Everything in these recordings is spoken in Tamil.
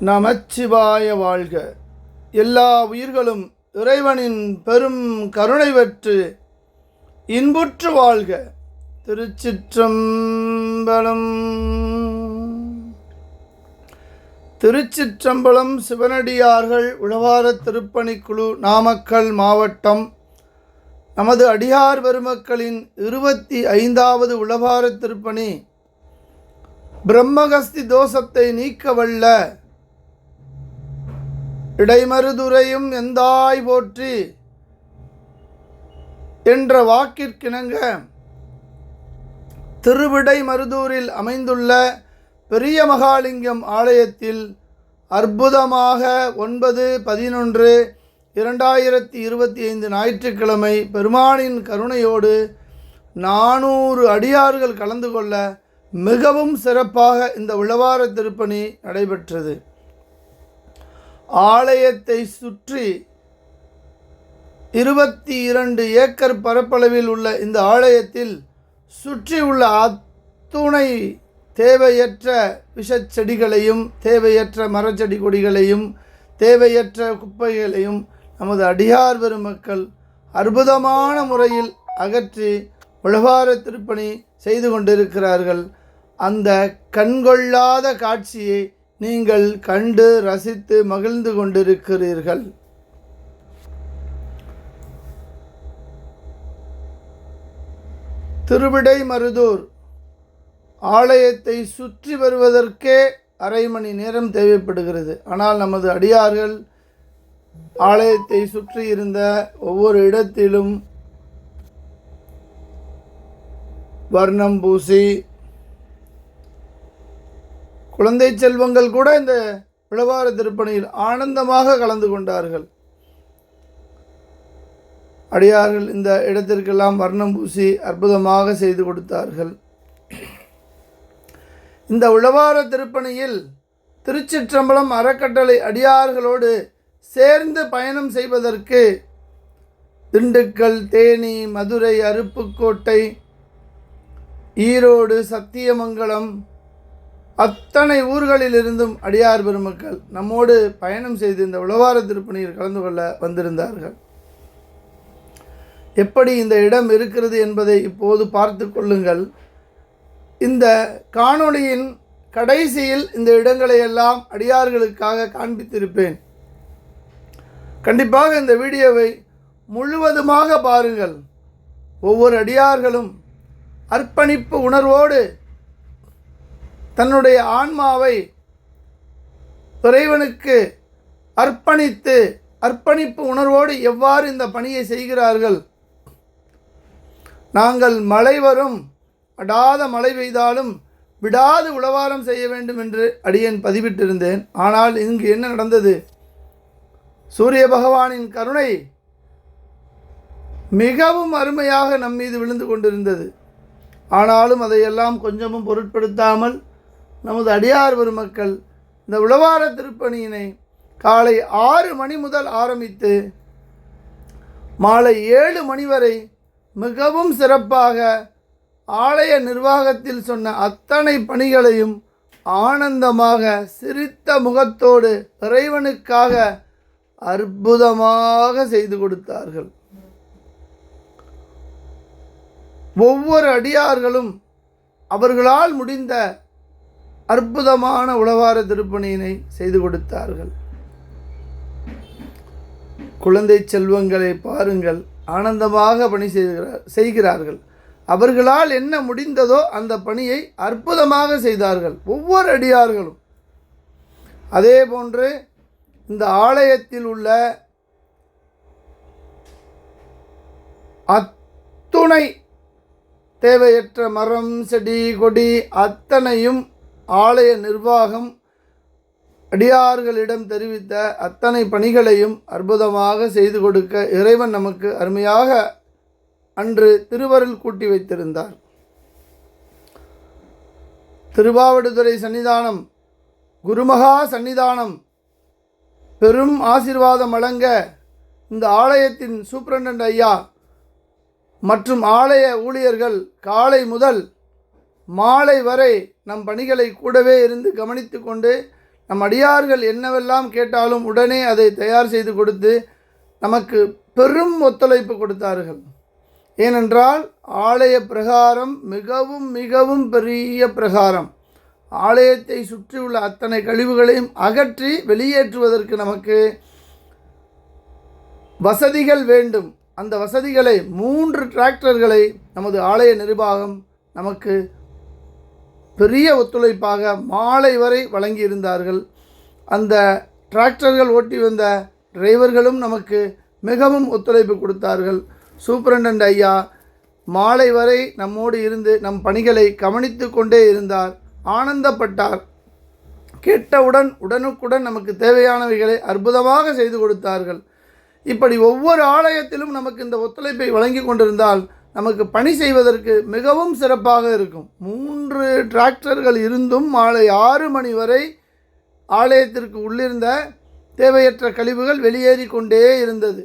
நமச்சிவாய வாழ்க. எல்லா உயிர்களும் இறைவனின் பெரும் கருணை பெற்று இன்புற்று வாழ்க. திருச்சிற்றம்பலம். திருச்சிற்றம்பலம். சிவனடியார்கள் உழவார திருப்பணிக்குழு, நாமக்கல் மாவட்டம். நமது அடியார் பெருமக்களின் 25வது உழவார திருப்பணி பிரம்மகஸ்தி தோஷத்தை நீக்கவல்ல இடைமருதுரையும் எந்தாய் போற்றி என்ற வாக்கிற்கிணங்க திருவிடைமருதூரில் அமைந்துள்ள பெரிய மகாலிங்கம் ஆலயத்தில் அற்புதமாக 9/11/2025 ஞாயிற்றுக்கிழமை பெருமானின் கருணையோடு 400 அடியார்கள் கலந்து கொள்ள மிகவும் சிறப்பாக இந்த உழவார திருப்பணி நடைபெற்றது. ஆலயத்தை சுற்றி 22 ஏக்கர் பரப்பளவில் உள்ள இந்த ஆலயத்தில் சுற்றி உள்ள அத்துணை தேவையற்ற விஷச்செடிகளையும் தேவையற்ற மரச்செடி கொடிகளையும் தேவையற்ற குப்பைகளையும் நமது அடியார் பெருமக்கள் அற்புதமான முறையில் அகற்றி உழவார திருப்பணி செய்து கொண்டிருக்கிறார்கள். அந்த கண்கொள்ளாத காட்சியை நீங்கள் கண்டு ரசித்து மகிழ்ந்து கொண்டிருக்கிறீர்கள். திருவிடைமருதூர் ஆலயத்தை சுற்றி வருவதற்கே அரை மணி நேரம் தேவைப்படுகிறது. ஆனால் நமது அடியார்கள் ஆலயத்தை சுற்றி இருந்த ஒவ்வொரு இடத்திலும் வர்ணம் பூசி, குழந்தை செல்வங்கள் கூட இந்த உழவார திருப்பணியில் ஆனந்தமாக கலந்து கொண்டார்கள். அடியார்கள் இந்த இடத்திற்கெல்லாம் வர்ணம் பூசி அற்புதமாக செய்து கொடுத்தார்கள். இந்த உழவார திருப்பணியில் திருச்சிற்றம்பலம் அறக்கட்டளை அடியார்களோடு சேர்ந்து பயணம் செய்வதற்கு திண்டுக்கல், தேனி, மதுரை, அருப்புக்கோட்டை, ஈரோடு, சத்தியமங்கலம் அத்தனை ஊர்களிலிருந்தும் அடியார் பெருமக்கள் நம்மோடு பயணம் செய்து இந்த உழவார திருப்பணியில் கலந்து கொள்ள வந்திருந்தார்கள். எப்படி இந்த இடம் இருக்கிறது என்பதை இப்போது பார்த்து கொள்ளுங்கள். இந்த காணொளியின் கடைசியில் இந்த இடங்களை எல்லாம் அடியார்களுக்காக காண்பித்திருப்பேன். கண்டிப்பாக இந்த வீடியோவை முழுவதுமாக பாருங்கள். ஒவ்வொரு அடியார்களும் அர்ப்பணிப்பு உணர்வோடு தன்னுடைய ஆன்மாவை இறைவனுக்கு அர்ப்பணித்து அர்ப்பணிப்பு உணர்வோடு எவ்வாறு இந்த பணியை செய்கிறார்கள். நாங்கள் மழை வரும், அடாத மழை பெய்தாலும் விடாது உழவாரம் செய்ய வேண்டும் என்று அடியேன் பதிவிட்டிருந்தேன். ஆனால் இங்கு என்ன நடந்தது? சூரிய பகவானின் கருணை மிகவும் அருமையாக நம் மீது விழுந்து கொண்டிருந்தது. ஆனாலும் அதையெல்லாம் கொஞ்சமும் பொருட்படுத்தாமல் நமது அடியார் பெருமக்கள் இந்த உழவார திருப்பணியினை காலை 6 மணி முதல் ஆரம்பித்து மாலை 7 மணி வரை மிகவும் சிறப்பாக ஆலய நிர்வாகத்தில் சொன்ன அத்தனை பணிகளையும் ஆனந்தமாக சிரித்த முகத்தோடு இறைவனுக்காக அற்புதமாக செய்து கொடுத்தார்கள். ஒவ்வொரு அடியார்களும் அவர்களால் முடிந்த அற்புதமான உழவார திருப்பணியினை செய்து கொடுத்தார்கள். குழந்தை செல்வங்களை பாருங்கள், ஆனந்தமாக பணி செய்கிறார்கள். அவர்களால் என்ன முடிந்ததோ அந்த பணியை அற்புதமாக செய்தார்கள் ஒவ்வொரு அடியார்களும். அதே போன்று இந்த ஆலயத்தில் உள்ள அத்துணை தேவையற்ற மரம், செடி, கொடி அத்தனையும் ஆலய நிர்வாகம் அடியார்களிடம் தெரிவித்த அத்தனை பணிகளையும் அற்புதமாக செய்து கொடுக்க இறைவன் நமக்கு அருமையாக அன்று திருவருள் கூட்டி வைத்திருந்தார். திருவாவடுதுறை சன்னிதானம், குருமகா சன்னிதானம் பெரும் ஆசீர்வாதம் வழங்க இந்த ஆலயத்தின் சூப்பரண்டன்ட் ஐயா மற்றும் ஆலய ஊழியர்கள் காலை முதல் மாலை வரை நம் பணிகளை கூடவே இருந்து கவனித்து கொண்டு நம் அடியார்கள் என்னவெல்லாம் கேட்டாலும் உடனே அதை தயார் செய்து கொடுத்து நமக்கு பெரும் ஒத்துழைப்பு கொடுத்தார்கள். ஏனென்றால் ஆலய பிரகாரம் மிகவும் மிகவும் பெரிய பிரகாரம். ஆலயத்தை சுற்றியுள்ள அத்தனை கழிவுகளையும் அகற்றி வெளியேற்றுவதற்கு நமக்கு வசதிகள் வேண்டும். அந்த வசதிகளை 3 டிராக்டர்களை நமது ஆலய நிர்வாகம் நமக்கு பெரிய ஒத்துழைப்பாக மாலை வரை வழங்கியிருந்தார்கள். அந்த டிராக்டர்கள் ஓட்டி வந்த டிரைவர்களும் நமக்கு மிகவும் ஒத்துழைப்பு கொடுத்தார்கள். சூப்பரண்டன்ட் ஐயா மாலை வரை நம்மோடு இருந்து நம் பணிகளை கவனித்து கொண்டே இருந்தார், ஆனந்தப்பட்டார். கேட்டவுடன் உடனுக்குடன் நமக்கு தேவையானவைகளை அற்புதமாக செய்து கொடுத்தார்கள். இப்படி ஒவ்வொரு ஆலயத்திலும் நமக்கு இந்த ஒத்துழைப்பை வழங்கி கொண்டிருந்தால் நமக்கு பணி செய்வதற்கு மிகவும் சிறப்பாக இருக்கும். 3 டிராக்டர்கள் இருந்தும் மாலை 6 மணி வரை ஆலயத்திற்கு உள்ளிருந்த தேவையற்ற கழிவுகள் வெளியேறி கொண்டே இருந்தது.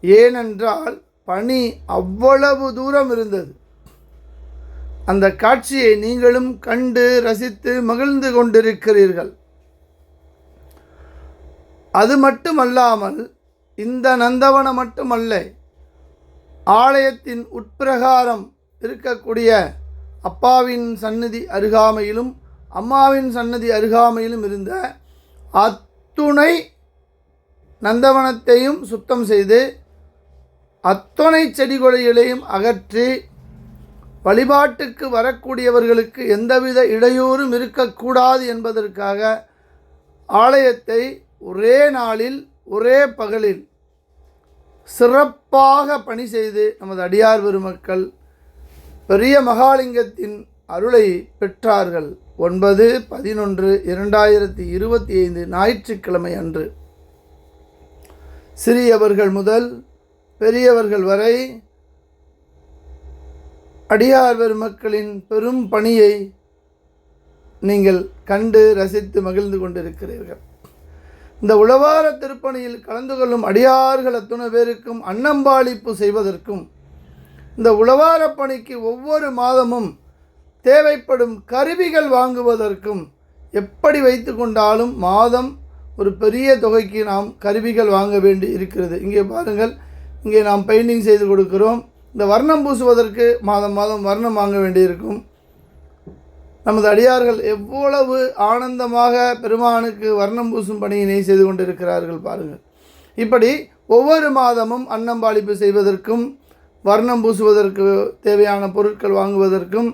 ஏனென்றால் பணி அவ்வளவு தூரம் இருந்தது. அந்த காட்சியை நீங்களும் கண்டு ரசித்து மகிழ்ந்து கொண்டிருக்கிறீர்கள். அது மட்டுமல்லாமல் இந்த நந்தவனம் மட்டுமல்ல, ஆலயத்தின் உட்பிரகாரம் இருக்கக்கூடிய அப்பாவின் சன்னதி அருகாமையிலும் அம்மாவின் சன்னதி அருகாமையிலும் இருந்த அத்துணை நந்தவனத்தையும் சுத்தம் செய்து அத்துணை செடி கொடிகளையும் அகற்றி வழிபாட்டுக்கு வரக்கூடியவர்களுக்கு எந்தவித இடையூறும் இருக்கக்கூடாது என்பதற்காக ஆலயத்தை ஒரே நாளில் ஒரே பகலில் சிறப்பாக பணி செய்து நமது அடியார் பெருமக்கள் பெரிய மகாலிங்கத்தின் அருளை பெற்றார்கள். 9/11/2025 ஞாயிற்றுக்கிழமை அன்று சிறியவர்கள் முதல் பெரியவர்கள் வரை அடியார் பெருமக்களின் பெரும் பணியை நீங்கள் கண்டு ரசித்து மகிழ்ந்து கொண்டிருக்கிறீர்கள். இந்த உழவார திருப்பணியில் கலந்து கொள்ளும் அடியார்கள் அத்துணை பேருக்கும் அன்னம்பாளிப்பு செய்வதற்கும் இந்த உழவார பணிக்கு ஒவ்வொரு மாதமும் தேவைப்படும் கருவிகள் வாங்குவதற்கும் எப்படி வைத்து கொண்டாலும் மாதம் ஒரு பெரிய தொகைக்கு நாம் கருவிகள் வாங்க வேண்டி இருக்கிறது. இங்கே பாருங்கள், இங்கே நாம் பெயிண்டிங் செய்து கொடுக்கிறோம். இந்த வர்ணம் பூசுவதற்கு மாதம் மாதம் வர்ணம் வாங்க வேண்டியிருக்கும். நமது அடியார்கள் எவ்வளவு ஆனந்தமாக பெருமானுக்கு வர்ணம் பூசும் பணியினை செய்து கொண்டிருக்கிறார்கள் பாருங்கள். இப்படி ஒவ்வொரு மாதமும் அன்னம்பாளிப்பு செய்வதற்கும் வர்ணம் பூசுவதற்கு தேவையான பொருட்கள் வாங்குவதற்கும்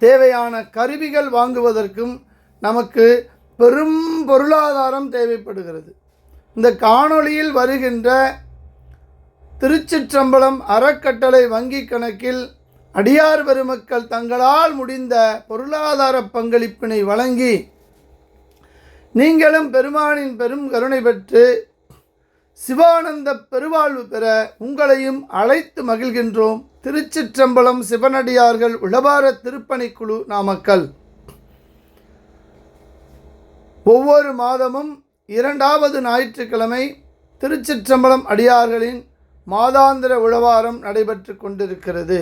தேவையான கருவிகள் வாங்குவதற்கும் நமக்கு பெரும் பொருளாதாரம் தேவைப்படுகிறது. இந்த காணொளியில் வருகின்ற திருச்சிற்றம்பலம் அறக்கட்டளை வங்கி கணக்கில் அடியார் பெருமக்கள் தங்களால் முடிந்த பொருளாதார பங்களிப்பினை வழங்கி நீங்களும் பெருமானின் பெரும் கருணை பெற்று சிவானந்த பெருவாழ்வு பெற உங்களையும் அழைத்து மகிழ்கின்றோம். திருச்சிற்றம்பலம் சிவனடியார்கள் உழவார திருப்பணிக்குழு நாமக்கல். ஒவ்வொரு மாதமும் 2வது ஞாயிற்றுக்கிழமை திருச்சிற்றம்பலம் அடியார்களின் மாதாந்திர உழவாரம் நடைபெற்று கொண்டிருக்கிறது.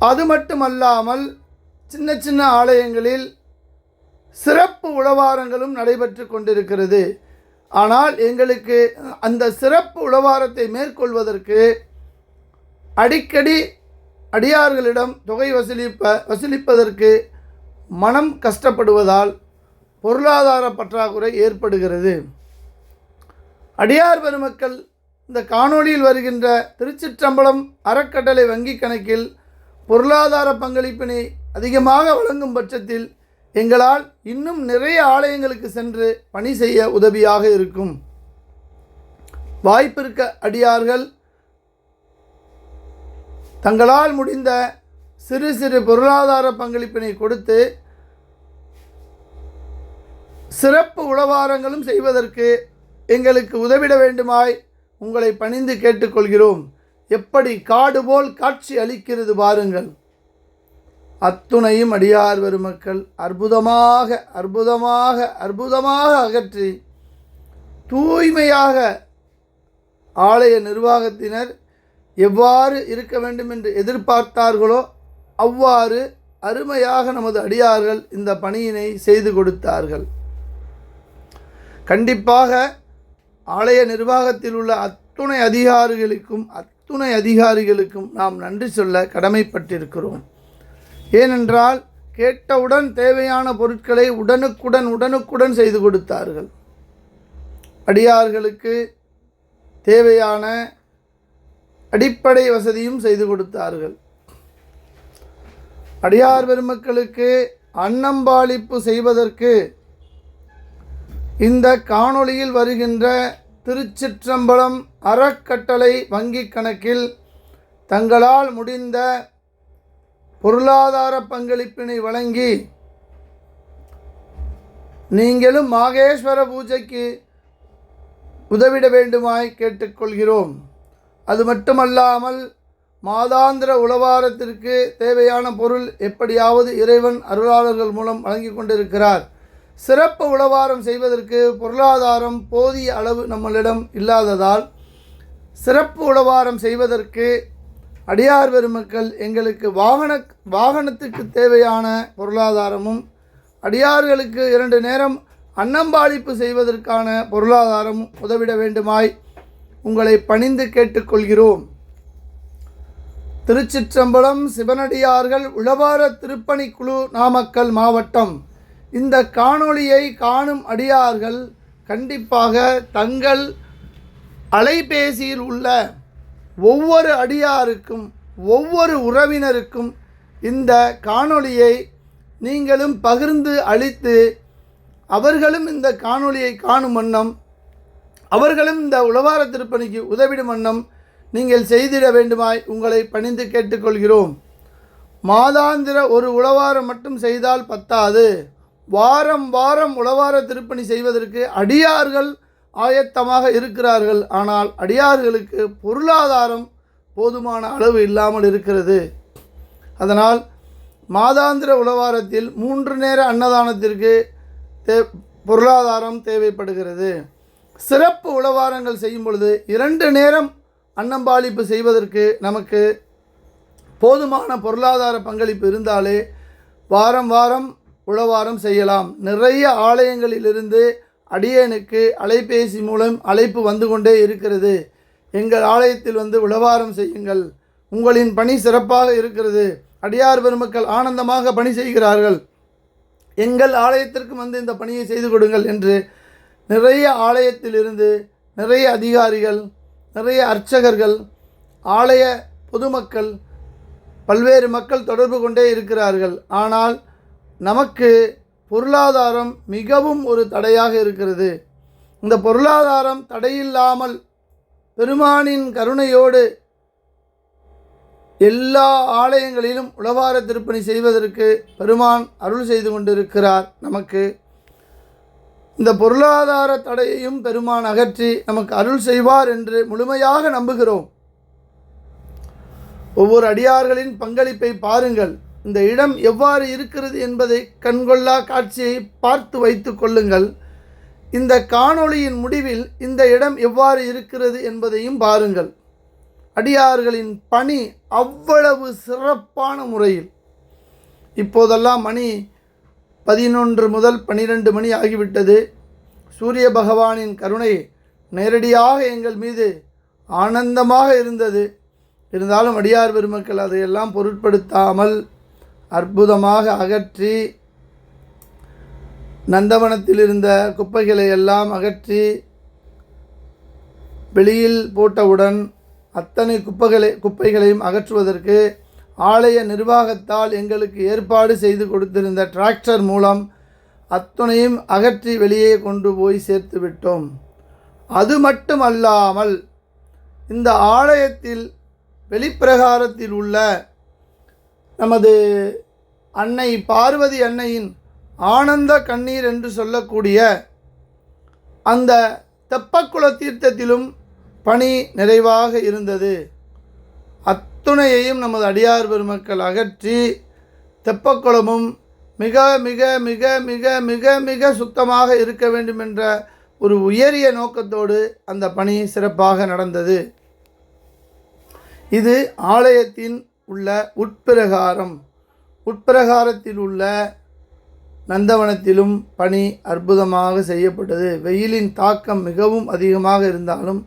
அது மட்டுமல்லாமல் சின்ன சின்ன ஆலயங்களில் சிறப்பு உழவாரங்களும் நடைபெற்று கொண்டிருக்கிறது. ஆனால் எங்களுக்கு அந்த சிறப்பு உழவாரத்தை மேற்கொள்வதற்கு அடிக்கடி அடியார்களிடம் தொகை வசூலிப்பதற்கு மனம் கஷ்டப்படுவதால் பொருளாதார பற்றாக்குறை ஏற்படுகிறது. அடியார் பெருமக்கள் இந்த காணொளியில் வருகின்ற திருச்சிற்றம்பலம் அறக்கட்டளை வங்கி கணக்கில் பொருளாதார பங்களிப்பினை அதிகமாக வழங்கும் பட்சத்தில் எங்களால் இன்னும் நிறைய ஆலயங்களுக்கு சென்று பணி செய்ய உதவியாக இருக்கும். வாய்ப்பிருக்க அடியார்கள் தங்களால் முடிந்த சிறு சிறு பொருளாதார பங்களிப்பினை கொடுத்து சிறப்பு உழவாரங்களும் செய்வதற்கு எங்களுக்கு உதவிட வேண்டுமாய் உங்களை பணிந்து கேட்டுக்கொள்கிறோம். எப்படி காடு போல் காட்சி அளிக்கிறது பாருங்கள். அத்துணையும் அடியார் பெருமக்கள் அற்புதமாக அற்புதமாக அற்புதமாக அகற்றி தூய்மையாக ஆலய நிர்வாகத்தினர் எவ்வாறு இருக்க வேண்டும் என்று எதிர்பார்த்தார்களோ அவ்வாறு அருமையாக நமது அடியார்கள் இந்த பணியினை செய்து கொடுத்தார்கள். கண்டிப்பாக ஆலய நிர்வாகத்தில் உள்ள அத்துணை அதிகாரிகளுக்கும் நாம் நன்றி சொல்ல கடமைப்பட்டிருக்கிறோம். ஏனென்றால் கேட்டவுடன் தேவையான பொருட்களை உடனுக்குடன் செய்து கொடுத்தார்கள். அடியார்களுக்கு தேவையான அடிப்படை வசதியும் செய்து கொடுத்தார்கள். அடியார் பெருமக்களுக்கு அன்னம்பாளிப்பு செய்வதற்கு இந்த காணொளியில் வருகின்ற திருச்சிற்றம்பலம் அறக்கட்டளை வங்கி கணக்கில் தங்களால் முடிந்த பொருளாதார பங்களிப்பினை வழங்கி நீங்களும் மாகேஸ்வர பூஜைக்கு உதவிட வேண்டுமாய் கேட்டுக்கொள்கிறோம். அது மட்டுமல்லாமல் மாதாந்திர உழவாரத்திற்கு தேவையான பொருள் எப்படியாவது இறைவன் அருளாளர்கள் மூலம் வழங்கி கொண்டிருக்கிறார். சிறப்பு உழவாரம் செய்வதற்கு பொருளாதாரம் போதிய அளவு நம்மளிடம் இல்லாததால் சிறப்பு உழவாரம் செய்வதற்கு அடியார் பெருமக்கள் எங்களுக்கு வாகனத்துக்கு தேவையான பொருளாதாரமும் அடியார்களுக்கு 2 நேரம் அன்னம்பாளிப்பு செய்வதற்கான பொருளாதாரமும் உதவிட வேண்டுமாய் உங்களை பணிந்து கேட்டுக்கொள்கிறோம். திருச்சிற்றம்பலம் சிவனடியார்கள் உழவார திருப்பணிக்குழு நாமக்கல் மாவட்டம். இந்த காணொளியை காணும் அடியார்கள் கண்டிப்பாக தங்கள் அலைபேசியில் உள்ள ஒவ்வொரு அடியாருக்கும் ஒவ்வொரு உறவினருக்கும் இந்த காணொளியை நீங்களும் பகிர்ந்து அளித்து அவர்களும் இந்த காணொளியை காணும் வண்ணம் அவர்களும் இந்த உழவார திருப்பணிக்கு உதவிடும் வண்ணம் நீங்கள் செய்திட வேண்டுமாய் உங்களை பணிந்து கேட்டுக்கொள்கிறோம். மாதாந்திர ஒரு உழவாரம் மட்டும் செய்தால் பத்தாது. வாரம் உழவார திருப்பணி செய்வதற்கு அடியார்கள் ஆயத்தமாக இருக்கிறார்கள். ஆனால் அடியார்களுக்கு பொருளாதாரம் போதுமான அளவு இல்லாமல் இருக்கிறது. அதனால் மாதாந்திர உழவாரத்தில் 3 நேர அன்னதானத்திற்கு பொருளாதாரம் தேவைப்படுகிறது. சிறப்பு உழவாரங்கள் செய்யும் பொழுது 2 நேரம் அன்னம்பாளிப்பு செய்வதற்கு நமக்கு போதுமான பொருளாதார பங்களிப்பு இருந்தாலே வாரம் உழவாரம் செய்யலாம். நிறைய ஆலயங்களிலிருந்து அடியேனுக்கு அலைபேசி மூலம் அழைப்பு வந்து கொண்டே இருக்கிறது. எங்கள் ஆலயத்தில் வந்து உழவாரம் செய்யுங்கள், உங்களின் பணி சிறப்பாக இருக்கிறது, அடியார் பெருமக்கள் ஆனந்தமாக பணி செய்கிறார்கள், எங்கள் ஆலயத்திற்கு வந்து இந்த பணியை செய்து கொடுங்கள் என்று நிறைய ஆலயத்திலிருந்து நிறைய அதிகாரிகள், நிறைய அர்ச்சகர்கள், ஆலய பொதுமக்கள், பல்வேறு மக்கள் தொடர்பு கொண்டே இருக்கிறார்கள். ஆனால் நமக்கு பொருளாதாரம் மிகவும் ஒரு தடையாக இருக்கிறது. இந்த பொருளாதாரம் தடையில்லாமல் பெருமானின் கருணையோடு எல்லா ஆலயங்களிலும் உழவார திருப்பணி செய்வதற்கு பெருமான் அருள் செய்து கொண்டிருக்கிறார். நமக்கு இந்த பொருளாதார தடையையும் பெருமான் அகற்றி நமக்கு அருள் செய்வார் என்று முழுமையாக நம்புகிறோம். ஒவ்வொரு அடியார்களின் பங்களிப்பை பாருங்கள். இந்த இடம் எவ்வாறு இருக்கிறது என்பதை கண்கொள்ளா காட்சியை பார்த்து வைத்து கொள்ளுங்கள். இந்த காணொளியின் முடிவில் இந்த இடம் எவ்வாறு இருக்கிறது என்பதையும் பாருங்கள். அடியார்களின் பணி அவ்வளவு சிறப்பான முறையில், இப்போதெல்லாம் மணி 11 முதல் 12 மணி ஆகிவிட்டது. சூரிய பகவானின் கருணை நேரடியாக எங்கள் மீது ஆனந்தமாக இருந்தது. இருந்தாலும் அடியார் பெருமக்கள் அதையெல்லாம் பொருட்படுத்தாமல் அற்புதமாக அகற்றி நந்தவனத்தில் இருந்த குப்பைகளை எல்லாம் அகற்றி வெளியில் போட்டவுடன் அத்தனை குப்பைகளையும் அகற்றுவதற்கு ஆலய நிர்வாகத்தால் எங்களுக்கு ஏற்பாடு செய்து கொடுத்திருந்த டிராக்டர் மூலம் அத்தனையும் அகற்றி வெளியே கொண்டு போய் சேர்த்து விட்டோம். அது மட்டுமல்லாமல் இந்த ஆலயத்தில் வெளிப்பிரகாரத்தில் உள்ள நமது அன்னை பார்வதி அன்னையின் ஆனந்த கண்ணீர் என்று சொல்லக்கூடிய அந்த தெப்பக்குள தீர்த்தத்திலும் பணி நிறைவாக இருந்தது. அத்துணையையும் நமது அடியார் பெருமக்கள் அகற்றி தெப்பக்குளமும் மிக மிக மிக மிக மிக மிக சுத்தமாக இருக்க வேண்டும் என்ற ஒரு உயரிய நோக்கத்தோடு அந்த பணி சிறப்பாக நடந்தது. இது ஆலயத்தின் உள்ள உட்பிரகாரம். உட்பிரகாரத்தில் உள்ள நந்தவனத்திலும் பணி அற்புதமாக செய்யப்பட்டது. வெயிலின் தாக்கம் மிகவும் அதிகமாக இருந்தாலும்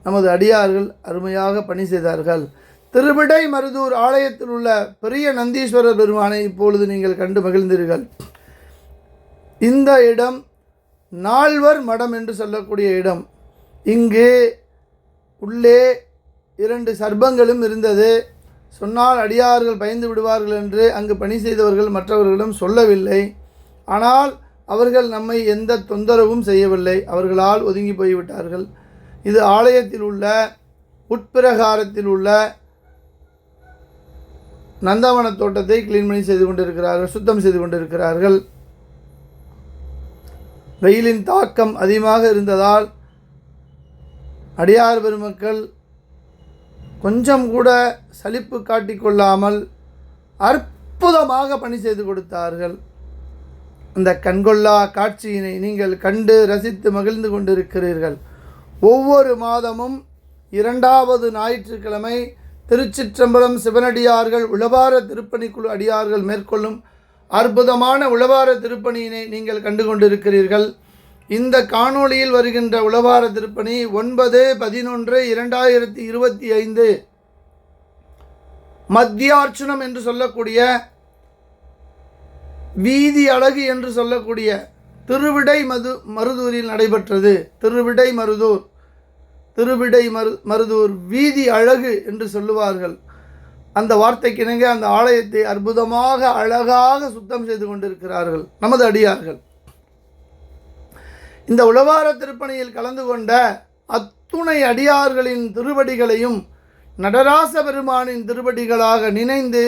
நமது அடியார்கள் அருமையாக பணி செய்தார்கள். திருவிடை மருதூர் ஆலயத்தில் உள்ள பெரிய நந்தீஸ்வரர் பெருமானை இப்பொழுது நீங்கள் கண்டு மகிழ்ந்தீர்கள். இந்த இடம் நால்வர் மடம் என்று சொல்லக்கூடிய இடம். இங்கு உள்ளே 2 சர்ப்பங்களும் இருந்தது. சொன்னால் அடியார்கள் பயந்து விடுவார்கள் என்று அங்கு பணி செய்தவர்கள் மற்றவர்களிடம் சொல்லவில்லை. ஆனால் அவர்கள் நம்மை எந்த தொந்தரவும் செய்யவில்லை. அவர்களால் ஒதுங்கி போய்விட்டார்கள். இது ஆலயத்தில் உள்ள உட்பிரகாரத்தில் உள்ள நந்தவன தோட்டத்தை கிளீன் பண்ணி செய்து கொண்டிருக்கிறார்கள், சுத்தம் செய்து கொண்டிருக்கிறார்கள். வெயிலின் தாக்கம் அதிகமாக இருந்ததால் அடியார் பெருமக்கள் கொஞ்சம் கூட சலிப்பு காட்டிக்கொள்ளாமல் அற்புதமாக பணி செய்து கொடுத்தார்கள். அந்த கண்கொள்ளா காட்சியினை நீங்கள் கண்டு ரசித்து மகிழ்ந்து கொண்டிருக்கிறீர்கள். ஒவ்வொரு மாதமும் 2வது ஞாயிற்றுக்கிழமை திருச்சிற்றம்பலம் சிவனடியார்கள் உளவார திருப்பணிக்குழு அடியார்கள் மேற்கொள்ளும் அற்புதமான உளவார திருப்பணியினை நீங்கள் கண்டு கொண்டிருக்கிறீர்கள். இந்த காணொளியில் வருகின்ற உளவார திருப்பணி 9/11/2025 மத்தியார்ச்சனம் என்று சொல்லக்கூடிய வீதி அழகு என்று சொல்லக்கூடிய திருவிடை மருதூரில் நடைபெற்றது. திருவிடை மருதூர் வீதி அழகு என்று சொல்லுவார்கள். அந்த வார்த்தைக்கு இணங்க அந்த ஆலயத்தை அற்புதமாக அழகாக சுத்தம் செய்து கொண்டிருக்கிறார்கள் நமது அடியார்கள். இந்த உளவார திருப்பணியில் கலந்து கொண்ட அத்துணை அடியார்களின் திருவடிகளையும் நடராச பெருமானின் திருவடிகளாக நினைந்து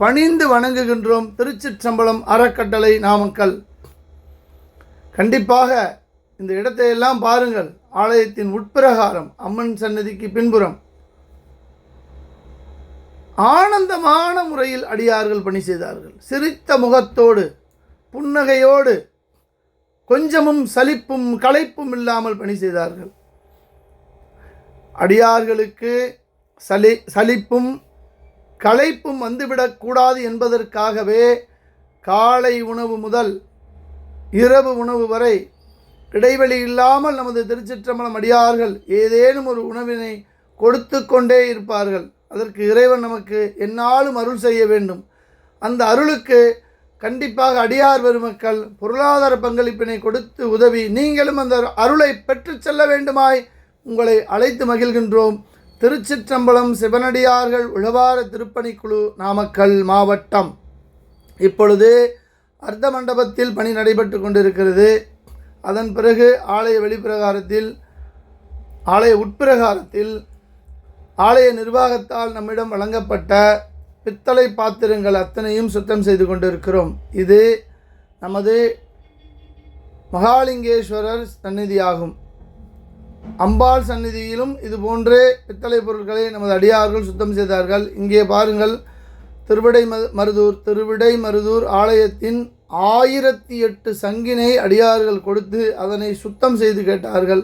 பணிந்து வணங்குகின்றோம். திருச்சிற்றம்பலம் அறக்கட்டளை நாமக்கல். கண்டிப்பாக இந்த இடத்தையெல்லாம் பாருங்கள். ஆலயத்தின் உட்பிரகாரம் அம்மன் சன்னதிக்கு பின்புறம் ஆனந்தமான முறையில் அடியார்கள் பணி செய்தார்கள். சிரித்த முகத்தோடு புன்னகையோடு கொஞ்சமும் சலிப்பும் களைப்பும் இல்லாமல் பணி செய்தார்கள். அடியார்களுக்கு சலிப்பும் களைப்பும் வந்துவிடக்கூடாது என்பதற்காகவே காலை உணவு முதல் இரவு உணவு வரை இடைவெளி இல்லாமல் நமது திருச்சிற்றம்பலம் அடியார்கள் ஏதேனும் ஒரு உணவினை கொடுத்து கொண்டே இருப்பார்கள். அதற்கு இறைவன் நமக்கு எந்நாளும் அருள் செய்ய வேண்டும். அந்த அருளுக்கு கண்டிப்பாக அடியார் பெருமக்கள் பொருளாதார பங்களிப்பினை கொடுத்து உதவி நீங்களும் அந்த அருளை பெற்று செல்ல வேண்டுமாய் உங்களை அழைத்து மகிழ்கின்றோம். திருச்சிற்றம்பலம் சிவனடியார்கள் உழவார திருப்பணிக்குழு நாமக்கல் மாவட்டம். இப்பொழுது அர்த்த மண்டபத்தில் பணி நடைபெற்று கொண்டிருக்கிறது. அதன் பிறகு ஆலய வெளிப்பிரகாரத்தில் ஆலய உட்பிரகாரத்தில் ஆலய நிர்வாகத்தால் நம்மிடம் வழங்கப்பட்ட பித்தளை பாத்திரங்கள் அத்தனையும் சுத்தம் செய்து கொண்டிருக்கிறோம். இது நமது மகாலிங்கேஸ்வரர் சந்நிதியாகும். அம்பாள் சந்நிதியிலும் இதுபோன்று பித்தளை பொருட்களை நமது அடியார்கள் சுத்தம் செய்தார்கள். இங்கே பாருங்கள், திருவிடை மருதூர் ஆலயத்தின் 1008 சங்கினை அடியார்கள் கொடுத்து அதனை சுத்தம் செய்து கேட்டார்கள்.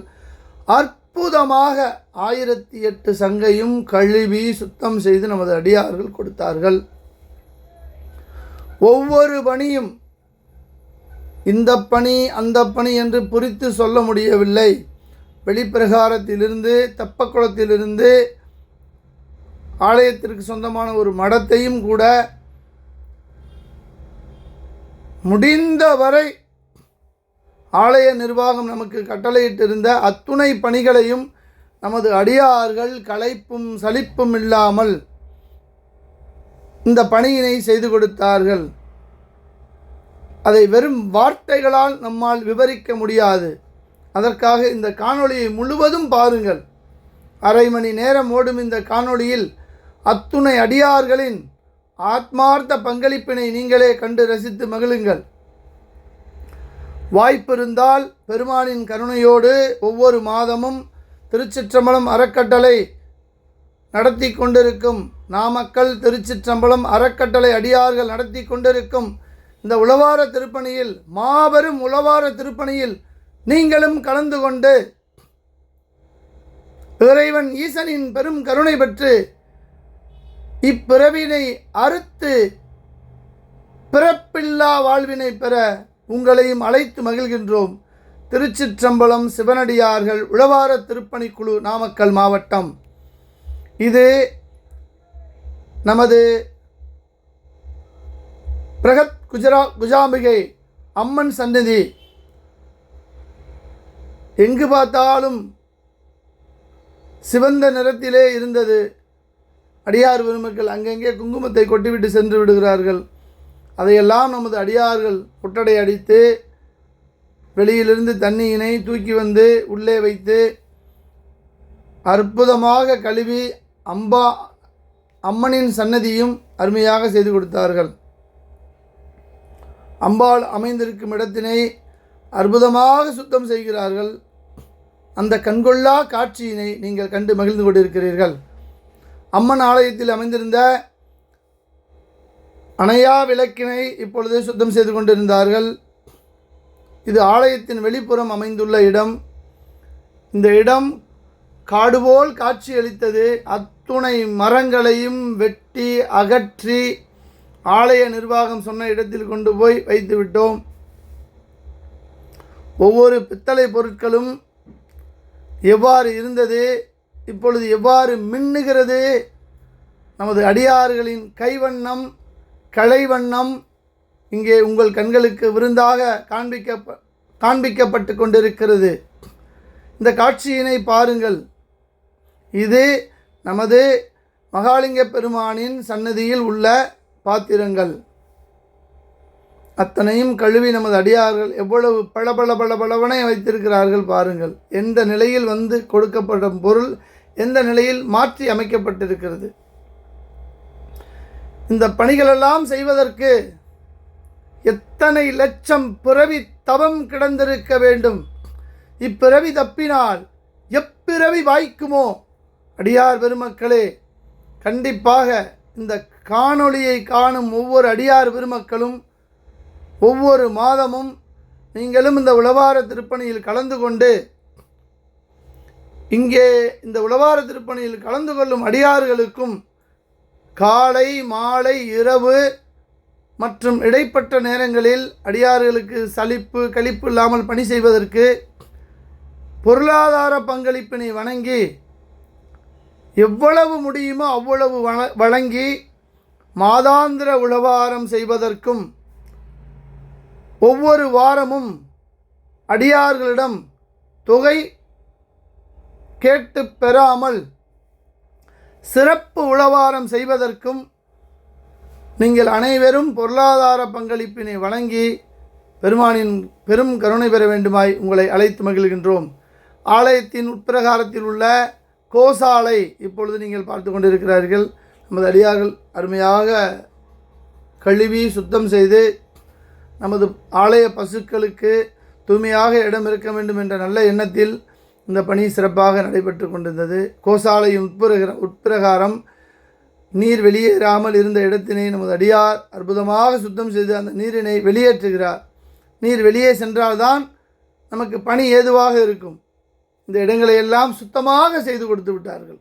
அற்புதமாக 1008 சங்கையும் கழுவி சுத்தம் செய்து நமது அடியார்கள் கொடுத்தார்கள். ஒவ்வொரு பணியும் இந்த பணி அந்த பணி என்று குறித்து சொல்ல முடியவில்லை. வெளிப்பிரகாரத்திலிருந்து தெப்பக்குளத்திலிருந்து ஆலயத்திற்கு சொந்தமான ஒரு மடத்தையும் கூட முடிந்தவரை ஆலய நிர்வாகம் நமக்கு கட்டளையிட்டிருந்த அத்துணை பணிகளையும் நமது அடியார்கள் களைப்பும் சலிப்பும் இல்லாமல் இந்த பணியினை செய்து கொடுத்தார்கள். அதை வெறும் வார்த்தைகளால் நம்மால் விவரிக்க முடியாது. அதற்காக இந்த காணொளியை முழுவதும் பாருங்கள். அரை மணி நேரம் ஓடும் இந்த காணொளியில் அத்துணை அடியார்களின் ஆத்மார்த்த பங்களிப்பினை நீங்களே கண்டு ரசித்து மகிழுங்கள். வாய்ப்பிருந்தால் பெருமானின் கருணையோடு ஒவ்வொரு மாதமும் திருச்சிற்றம்பலம் அறக்கட்டளை நடத்தி கொண்டிருக்கும் நாமக்கல் திருச்சிற்றம்பலம் அறக்கட்டளை அடியார்கள் நடத்தி கொண்டிருக்கும் இந்த உழவார திருப்பணியில் மாபெரும் உழவார திருப்பணியில் நீங்களும் கலந்து கொண்டு இறைவன் ஈசனின் பெரும் கருணை பெற்று இப்பிறவினை அறுத்து பிறப்பில்லா வாழ்வினை பெற உங்களையும் அழைத்து மகிழ்கின்றோம். திருச்சிற்றம்பலம் சிவனடியார்கள் உழவார திருப்பணிக்குழு, நாமக்கல் மாவட்டம். இது நமது பிரகத் குஜாம்பிகை அம்மன் சந்நிதி. எங்கு பார்த்தாலும் சிவந்த நிறத்திலே இருந்தது. அடியார் பெருமக்கள் அங்கங்கே குங்குமத்தை கொட்டிவிட்டு சென்று விடுகிறார்கள். அதையெல்லாம் நமது அடியார்கள் ஒட்டடை அடித்து வெளியிலிருந்து தண்ணியினை தூக்கி வந்து உள்ளே வைத்து அற்புதமாக கழுவி அம்மனின் சன்னதியும் அருமையாக செய்து கொடுத்தார்கள். அம்பாள் அமைந்திருக்கும் இடத்தினை அற்புதமாக சுத்தம் செய்கிறார்கள். அந்த கண்கொள்ளா காட்சியினை நீங்கள் கண்டு மகிழ்ந்து கொண்டிருக்கிறீர்கள். அம்மன் ஆலயத்தில் அமைந்திருந்த அணையா விளக்கினை இப்பொழுது சுத்தம் செய்து கொண்டிருந்தார்கள். இது ஆலயத்தின் வெளிப்புறம் அமைந்துள்ள இடம். இந்த இடம் காடுபோல் காட்சியளித்தது. அத்துணை மரங்களையும் வெட்டி அகற்றி ஆலய நிர்வாகம் சொன்ன இடத்தில் கொண்டு போய் வைத்து விட்டோம். ஒவ்வொரு பித்தளை பொருட்களும் எவ்வாறு இருந்தது, இப்பொழுது எவ்வாறு மின்னுகிறது. நமது அடியார்களின் கைவண்ணம், கலைவண்ணம் இங்கே உங்கள் கண்களுக்கு விருந்தாக காண்பிக்கப்பட்டு கொண்டிருக்கிறது. இந்த காட்சியினை பாருங்கள். இது நமது மகாலிங்க பெருமானின் சன்னதியில் உள்ள பாத்திரங்கள். அத்தனையும் கழுவி நமது அடியார்கள் எவ்வளவு பளபளவனை வைத்திருக்கிறார்கள் பாருங்கள். எந்த நிலையில் வந்து கொடுக்கப்படும் பொருள் எந்த நிலையில் மாற்றி அமைக்கப்பட்டிருக்கிறது. இந்த பணிகளெல்லாம் செய்வதற்கு எத்தனை லட்சம் பிறவி தவம் கிடந்திருக்க வேண்டும். இப்பிறவி தப்பினால் எப்பிறவி வாய்க்குமோ? அடியார் பெருமக்களே, கண்டிப்பாக இந்த காணொளியை காணும் ஒவ்வொரு அடியார் பெருமக்களும் ஒவ்வொரு மாதமும் நீங்களும் இந்த உழவார திருப்பணியில் கலந்து கொண்டு, இங்கே இந்த உழவார திருப்பணியில் கலந்து கொள்ளும் அடியார்களுக்கும் காலை மாலை இரவு மற்றும் இடைப்பட்ட நேரங்களில் அடியார்களுக்கு சலிப்பு கழிப்பு இல்லாமல் பணி செய்வதற்கு பொருளாதார பங்களிப்பினை வணங்கி எவ்வளவு முடியுமோ அவ்வளவு வழங்கி மாதாந்திர உழவாரம் செய்வதற்கும் ஒவ்வொரு வாரமும் அடியார்களிடம் தொகை கேட்டு பெறாமல் சிறப்பு உழவாரம் செய்வதற்கும் நீங்கள் அனைவரும் பொருளாதார பங்களிப்பினை வழங்கி பெருமானின் பெரும் கருணை பெற வேண்டுமாய் உங்களை அழைத்து மகிழ்கின்றோம். ஆலயத்தின் உட்பிரகாரத்தில் உள்ள கோசாலை இப்பொழுது நீங்கள் பார்த்து கொண்டிருக்கிறார்கள். நமது அடியார்கள் அருமையாக கழுவி சுத்தம் செய்து நமது ஆலய பசுக்களுக்கு தூய்மையாக இடம் இருக்க வேண்டும் என்ற நல்ல எண்ணத்தில் இந்த பணி சிறப்பாக நடைபெற்று கொண்டிருந்தது. கோசாலையின் உட்பிரகாரம் நீர் வெளியேறாமல் இருந்த இடத்தினை நமது அடியார் அற்புதமாக சுத்தம் செய்து அந்த நீரினை வெளியேற்றுகிறார். நீர் வெளியே சென்றால்தான் நமக்கு பணி ஏதுவாக இருக்கும். இந்த இடங்களை எல்லாம் சுத்தமாக செய்து கொடுத்து விட்டார்கள்.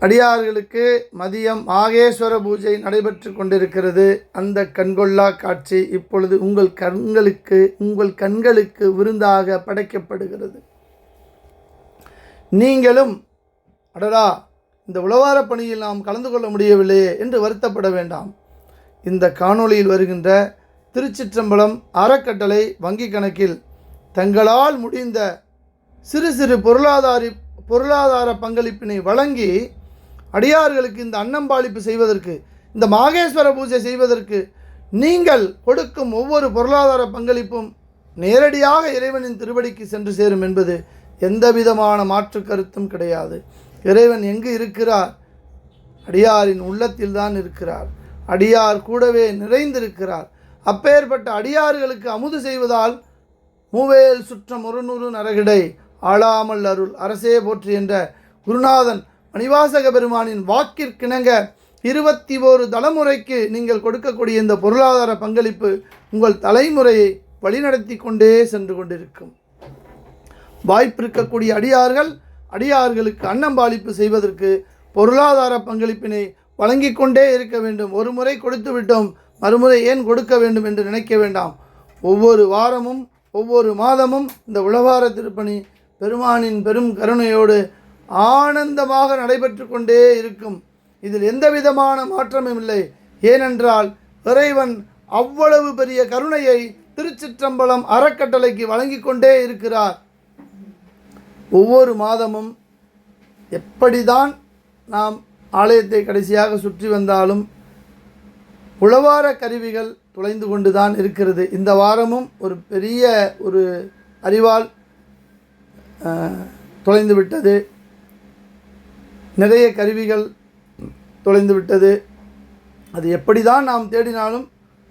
அடியார்களுக்கு மதியம் மாகேஸ்வர பூஜை நடைபெற்று கொண்டிருக்கிறது. அந்த கண்கொள்ளா காட்சி இப்பொழுது உங்கள் கண்களுக்கு விருந்தாக படைக்கப்படுகிறது. நீங்களும் அடடா, இந்த உழவார பணியில் நாம் கலந்து கொள்ள முடியவில்லையே என்று வருத்தப்பட வேண்டாம். இந்த காணொளியில் வருகின்ற திருச்சிற்றம்பலம் அறக்கட்டளை வங்கி கணக்கில் தங்களால் முடிந்த சிறு சிறு பொருளாதார பங்களிப்பினை வழங்கி அடியார்களுக்கு இந்த அன்னம்பாளிப்பு செய்வதற்கு, இந்த மாகேஸ்வர பூஜை செய்வதற்கு நீங்கள் கொடுக்கும் ஒவ்வொரு பொருளாதார பங்களிப்பும் நேரடியாக இறைவனின் திருவடிக்கு சென்று சேரும் என்பது எந்தவிதமான மாற்று கருத்தும் கிடையாது. இறைவன் எங்கு இருக்கிறார்? அடியாரின் உள்ளத்தில் தான் இருக்கிறார். அடியார் கூடவே நிறைந்திருக்கிறார். அப்பேற்பட்ட அடியார்களுக்கு அமுது செய்வதால் மூவேல் சுற்றம் 100 நரகிடை ஆளாமல் அருள் அரசே போற்றி என்ற குருநாதன் மணிவாசக பெருமானின் வாக்கிற்கிணங்க 21 தலைமுறைக்கு நீங்கள் கொடுக்கக்கூடிய இந்த பொருளாதார பங்களிப்பு உங்கள் தலைமுறையை வழிநடத்தி கொண்டே சென்று கொண்டிருக்கும். வாய்ப்பிருக்கக்கூடிய அடியார்களுக்கு அன்னம்பாளிப்பு செய்வதற்கு பொருளாதார பங்களிப்பினை வழங்கிக் கொண்டே இருக்க வேண்டும். ஒரு முறை கொடுத்து விட்டோம், மறுமுறை ஏன் கொடுக்க வேண்டும் என்று நினைக்க வேண்டாம். ஒவ்வொரு வாரமும் ஒவ்வொரு மாதமும் இந்த உழவார திருப்பணி பெருமானின் பெரும் கருணையோடு ஆனந்தமாக நடைபெற்று கொண்டே இருக்கும். இதில் எந்த விதமான மாற்றமும் இல்லை. ஏனென்றால் இறைவன் அவ்வளவு பெரிய கருணையை திருச்சிற்றம்பலம் அறக்கட்டளைக்கு வழங்கி கொண்டே இருக்கிறார். ஒவ்வொரு மாதமும் எப்படிதான் நாம் ஆலயத்தை கடைசியாக சுற்றி வந்தாலும் உழவார கருவிகள் துளைந்து கொண்டு தான் இருக்கிறது. இந்த வாரமும் ஒரு பெரிய ஒரு அறிவால் தொலைந்து விட்டது. நிறைய கருவிகள் தொலைந்து விட்டது. அது எப்படி தான் நாம் தேடினாலும்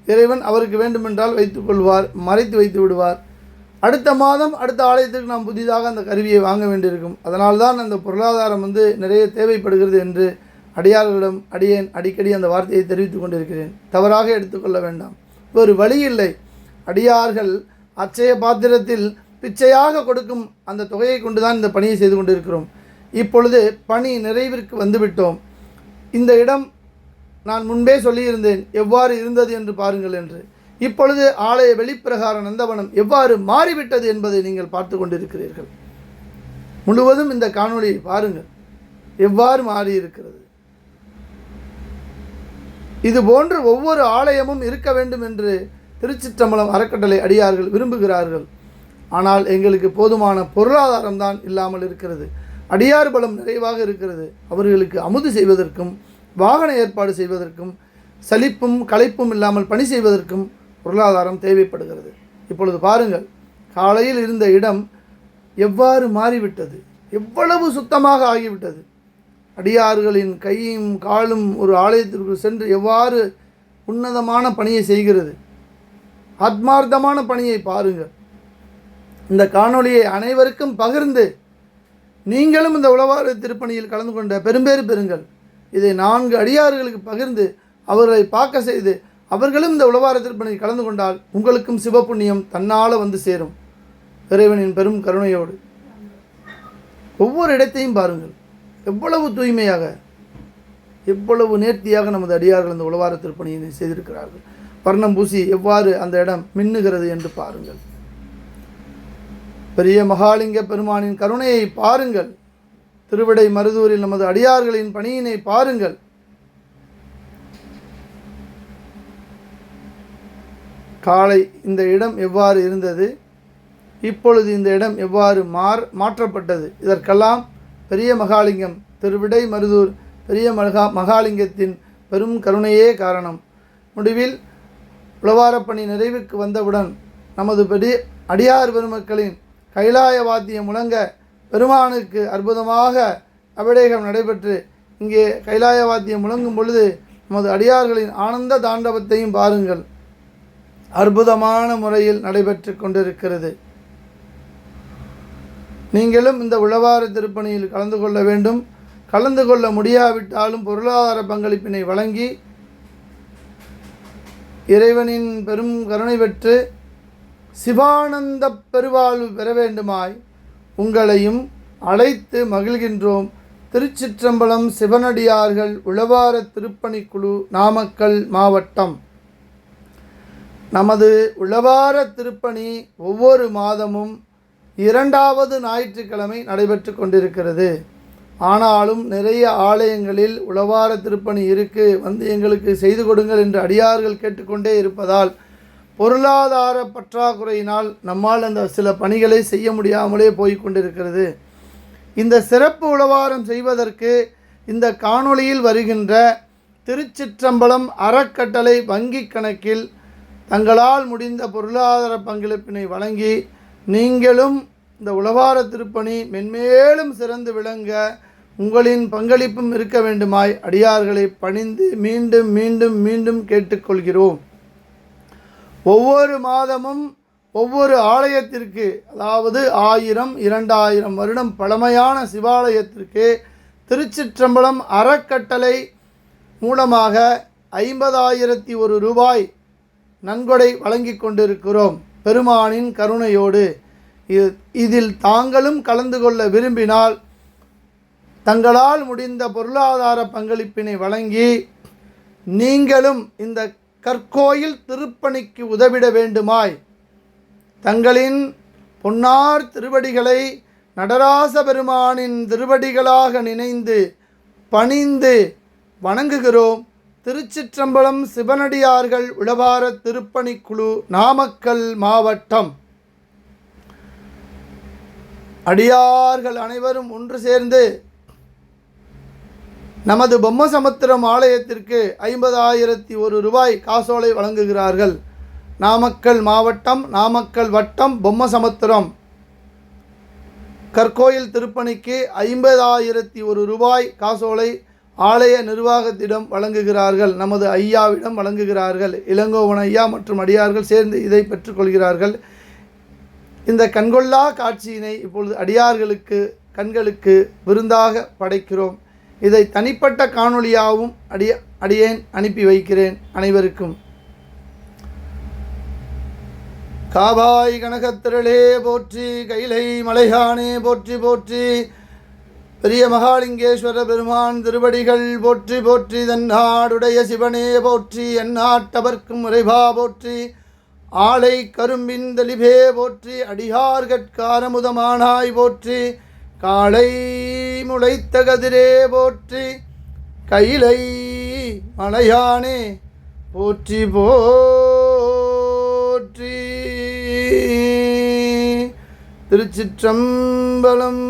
இறைவன் அவருக்கு வேண்டுமென்றால் வைத்துக்கொள்வார், மறைத்து வைத்து விடுவார். அடுத்த மாதம் அடுத்த ஆலயத்துக்கு நாம் புதிதாக அந்த கருவியை வாங்க வேண்டியிருக்கும். அதனால்தான் அந்த பொருளாதாரம் நிறைய தேவைப்படுகிறது என்று அடியார்களிடம் அடியேன் அடிக்கடி அந்த வார்த்தையை தெரிவித்து கொண்டிருக்கிறேன். தவறாக எடுத்துக்கொள்ள வேண்டாம். ஒரு வழி இல்லை. அடியார்கள் அச்சய பாத்திரத்தில் பிச்சையாக கொடுக்கும் அந்த தொகையை கொண்டு தான் இந்த பணியை செய்து கொண்டிருக்கிறோம். இப்பொழுது பணி நிறைவிற்கு வந்துவிட்டோம். இந்த இடம் நான் முன்பே சொல்லியிருந்தேன் எவ்வாறு இருந்தது என்று பாருங்கள் என்று. இப்பொழுது ஆலய வெளிப்பிரகார நந்தவனம் எவ்வாறு மாறிவிட்டது என்பதை நீங்கள் பார்த்து கொண்டிருக்கிறீர்கள். முழுவதும் இந்த காணொளியை பாருங்கள், எவ்வாறு மாறியிருக்கிறது. இது போன்று ஒவ்வொரு ஆலயமும் இருக்க வேண்டும் என்று திருச்சிற்றம்பலம் அறக்கட்டளை அடியார்கள் விரும்புகிறார்கள். ஆனால் எங்களுக்கு போதுமான பொருளாதாரம் தான் இல்லாமல் இருக்கிறது. அடியார் பலம் நிறைவாக இருக்கிறது. அவர்களுக்கு அமுது செய்வதற்கும் வாகன ஏற்பாடு செய்வதற்கும் சலிப்பும் களைப்பும் இல்லாமல் பணி செய்வதற்கும் பொருளாதாரம் தேவைப்படுகிறது. இப்பொழுது பாருங்கள், காலையில் இருந்த இடம் எவ்வாறு மாறிவிட்டது, எவ்வளவு சுத்தமாக ஆகிவிட்டது. அடியார்களின் கையும் காலும் ஒரு ஆலயத்திற்கு சென்று எவ்வாறு உன்னதமான பணியை செய்கிறது, ஆத்மார்த்தமான பணியை பாருங்கள். இந்த காணொளியை அனைவருக்கும் பகிர்ந்து நீங்களும் இந்த உழவார திருப்பணியில் கலந்து கொண்ட பெரும்பேறு பெறுங்கள். இதை 4 அடியார்களுக்கு பகிர்ந்து அவர்களை பார்க்க செய்து அவர்களும் இந்த உழவார திருப்பணியில் கலந்து கொண்டால் உங்களுக்கும் சிவபுண்ணியம் தன்னால் வந்து சேரும். இறைவனின் பெரும் கருணையோடு ஒவ்வொரு இடத்தையும் பாருங்கள், எவ்வளவு தூய்மையாக எவ்வளவு நேர்த்தியாக நமது அடியார்கள் இந்த உழவார திருப்பணியை செய்திருக்கிறார்கள். வர்ணம் பூசி எவ்வாறு அந்த இடம் மின்னுகிறது என்று பாருங்கள். பெரிய மகாலிங்க பெருமானின் கருணையை பாருங்கள். திருவிடை மருதூரில் நமது அடியார்களின் பணியினை பாருங்கள். காலை இந்த இடம் எவ்வாறு இருந்தது, இப்பொழுது இந்த இடம் எவ்வாறு மாற்றப்பட்டது. இதற்கெல்லாம் பெரிய மகாலிங்கம், திருவிடை மருதூர் பெரிய மகாலிங்கத்தின் பெரும் கருணையே காரணம். முடிவில் உழவாரப்பணி நிறைவுக்கு வந்தவுடன் நமது பெரிய அடியார் பெருமக்களின் கைலாய வாத்தியம் முழங்க பெருமானுக்கு அற்புதமாக அபிஷேகம் நடைபெற்று இங்கே கைலாய வாத்தியம் முழங்கும் பொழுது நமது அடியார்களின் ஆனந்த தாண்டவத்தையும் பாருங்கள், அற்புதமான முறையில் நடைபெற்று கொண்டிருக்கிறது. நீங்களும் இந்த உழவார திருப்பணியில் கலந்து கொள்ள வேண்டும். கலந்து கொள்ள முடியாவிட்டாலும் பொருளாதார பங்களிப்பினை வழங்கி இறைவனின் பெரும் கருணை பெற்று சிவானந்த பெருவாழ்வு பெற வேண்டுமாய் உங்களையும் அழைத்து மகிழ்கின்றோம். திருச்சிற்றம்பலம் சிவனடியார்கள் உழவார திருப்பணிக்குழு, நாமக்கல் மாவட்டம். நமது உழவார திருப்பணி ஒவ்வொரு மாதமும் 2வது ஞாயிற்றுக்கிழமை நடைபெற்று கொண்டிருக்கிறது. ஆனாலும் நிறைய ஆலயங்களில் உழவார திருப்பணி வந்து எங்களுக்கு செய்து கொடுங்கள் என்று அடியார்கள் கேட்டுக்கொண்டே இருப்பதால் பொருளாதார பற்றாக்குறையினால் நம்மால் அந்த சில பணிகளை செய்ய முடியாமலே போய்கொண்டிருக்கிறது. இந்த சிறப்பு உழவாரம் செய்வதற்கு இந்த காணொளியில் வருகின்ற திருச்சிற்றம்பலம் அறக்கட்டளை வங்கி கணக்கில் தங்களால் முடிந்த பொருளாதார பங்களிப்பினை வழங்கி நீங்களும் இந்த உழவார திருப்பணி மென்மேலும் சிறந்து விளங்க உங்களின் பங்களிப்பும் இருக்க வேண்டுமாய் அடியார்களை பணிந்து மீண்டும் மீண்டும் மீண்டும் கேட்டுக்கொள்கிறோம். ஒவ்வொரு மாதமும் ஒவ்வொரு ஆலயத்திற்கு, அதாவது 1000 2000 வருடம் பழமையான சிவாலயத்திற்கு திருச்சிற்றம்பலம் அறக்கட்டளை மூலமாக 50,001 ரூபாய் நன்கொடை வழங்கி கொண்டிருக்கிறோம் பெருமானின் கருணையோடு. இதில் தாங்களும் கலந்து கொள்ள விரும்பினால் தங்களால் முடிந்த பொருளாதார பங்களிப்பினை வழங்கி நீங்களும் இந்த கற்கோயில் திருப்பணிக்கு உதவிட வேண்டுமாய் தங்களின் பொன்னார் திருவடிகளை நடராச பெருமானின் திருவடிகளாக நினைந்து பணிந்து வணங்குகிறோம். திருச்சிற்றம்பலம் சிவனடியார்கள் உளவார திருப்பணிக்குழு, நாமக்கல் மாவட்டம். அடியார்கள் அனைவரும் ஒன்று சேர்ந்து நமது பொம்மசமுத்திரம் ஆலயத்திற்கு 50,001 ரூபாய் காசோலை வழங்குகிறார்கள். நாமக்கல் மாவட்டம், நாமக்கல் வட்டம், பொம்மசமுத்திரம் கற்கோயில் திருப்பணிக்கு 50,001 ரூபாய் காசோலை ஆலய நிர்வாகத்திடம் வழங்குகிறார்கள். நமது ஐயாவிடம் வழங்குகிறார்கள். இளங்கோவன் ஐயா மற்றும் அடியார்கள் சேர்ந்து இதை பெற்றுக்கொள்கிறார்கள். இந்த கண்கொள்ளா காட்சியினை இப்பொழுது அடியார்களுக்கு கண்களுக்கு விருந்தாக படைக்கிறோம். இதை தனிப்பட்ட காணொளியாகவும் அடியேன் அனுப்பி வைக்கிறேன் அனைவருக்கும். காவாய் கனகத்திரளே போற்றி, கைலை மலையானே போற்றி போற்றி, பெரிய மகாலிங்கேஸ்வர பெருமான் திருவடிகள் போற்றி போற்றி, தன்னாடுடைய சிவனே போற்றி, எந்நாட்டவர்க்கும் இறைவா போற்றி, ஆலை கரும்பின் தெளிவே போற்றி, அடியார்கட்காரமுதமானாய் போற்றி, காளை முளைத்த கதிரே போற்றி, கைலை மலையானே போற்றி போற்றி. திருச்சிற்றம்பலம்.